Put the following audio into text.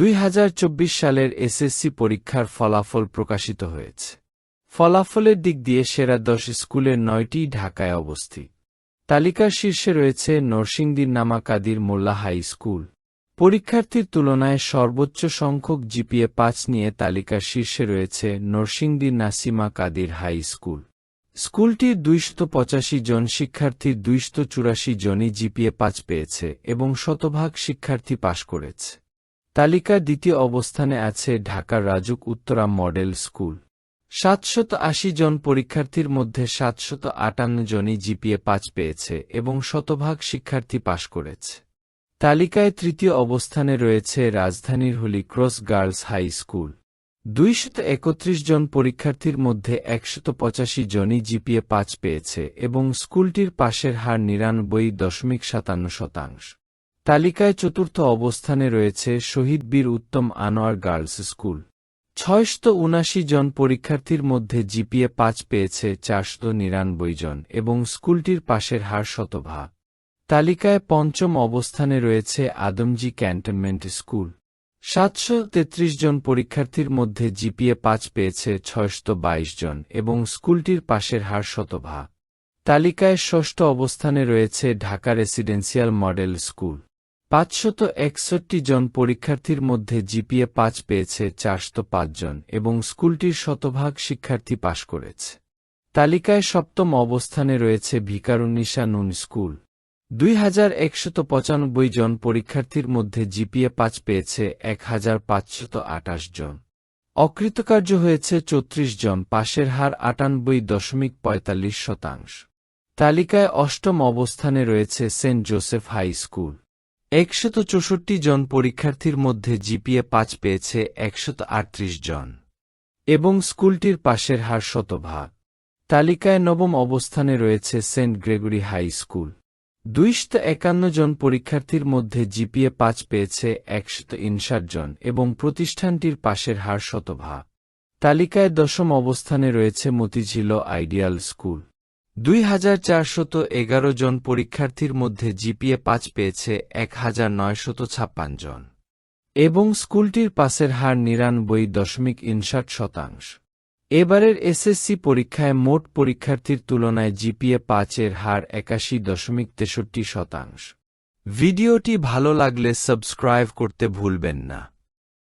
2024 সালের এসএসসি পরীক্ষার ফলাফল প্রকাশিত হয়েছে। ফলাফলের দিক দিয়ে সেরা 10 স্কুলের 9টি ঢাকায় অবস্থিত। তালিকার শীর্ষে রয়েছে নরসিংদীর নামা কাদির মোল্লা হাই স্কুল। পরীক্ষার্থীর তুলনায় সর্বোচ্চ সংখ্যক জিপিএ 5 নিয়ে তালিকার শীর্ষে রয়েছে নরসিংদীর নাসিমা কাদির হাই স্কুল। স্কুলটির 285 জন শিক্ষার্থীর 284 জনই জিপিএ 5 পেয়েছে এবং শতভাগ শিক্ষার্থী পাশ করেছে। তালিকার দ্বিতীয় অবস্থানে আছে ঢাকার রাজুক উত্তরা মডেল স্কুল। 780 জন পরীক্ষার্থীর মধ্যে 758 জনই জিপিএ 5 পেয়েছে এবং শতভাগ শিক্ষার্থী পাশ করেছে। তালিকায় তৃতীয় অবস্থানে রয়েছে রাজধানীর Holy Cross girls high school. 231 জন পরীক্ষার্থীর মধ্যে 185 জনই জিপিএ 5 পেয়েছে এবং স্কুলটির পাশের হার 99.57%। তালিকায় চতুর্থ অবস্থানে রয়েছে শহীদ বীর উত্তম আনোয়ার গার্লস স্কুল। 679 জন পরীক্ষার্থীর মধ্যে জিপিএ 5 পেয়েছে 499 জন এবং স্কুলটির পাশের হার শতভাগ। তালিকায় পঞ্চম অবস্থানে রয়েছে আদমজী ক্যান্টনমেন্ট স্কুল। 733 জন পরীক্ষার্থীর মধ্যে জিপিএ 5 পেয়েছে 622 জন এবং স্কুলটির পাশের হার শতভাগ। তালিকায় ষষ্ঠ অবস্থানে রয়েছে ঢাকা রেসিডেন্সিয়াল মডেল স্কুল। 561 জন পরীক্ষার্থীর মধ্যে জিপিএ 5 পেয়েছে 405 জন এবং স্কুলটির শতভাগ শিক্ষার্থী পাশ করেছে। তালিকায় সপ্তম অবস্থানে রয়েছে ভিকারুন্নিসা নুন স্কুল। 2195 জন পরীক্ষার্থীর মধ্যে জিপিএ 5 পেয়েছে 1528 জন। অকৃতকার্য হয়েছে 34 জন, পাশের হার 98.45%। তালিকায় অষ্টম অবস্থানে রয়েছে সেন্ট জোসেফ হাই স্কুল। 164 জন পরীক্ষার্থীর মধ্যে জিপিএ 5 পেয়েছে 138 জন এবং স্কুলটির পাশের হার শতভাগ। তালিকায় নবম অবস্থানে রয়েছে সেন্ট গ্রেগরি হাই স্কুল। 251 জন পরীক্ষার্থীর মধ্যে জিপিএ 5 পেয়েছে 159 জন এবং প্রতিষ্ঠানটির পাশের হার শতভাগ। তালিকায় দশম অবস্থানে রয়েছে মতিঝিল আইডিয়াল স্কুল। 2411 জন পরীক্ষার্থীর মধ্যে জিপিএ 5 পেয়েছে 1956 জন এবং স্কুলটির পাশের হার 99.59%। এবারের এসএসসি পরীক্ষায় মোট পরীক্ষার্থীর তুলনায় জিপিএ 5 এর হার 81.63%। ভিডিওটি ভালো লাগলে সাবস্ক্রাইব করতে ভুলবেন না।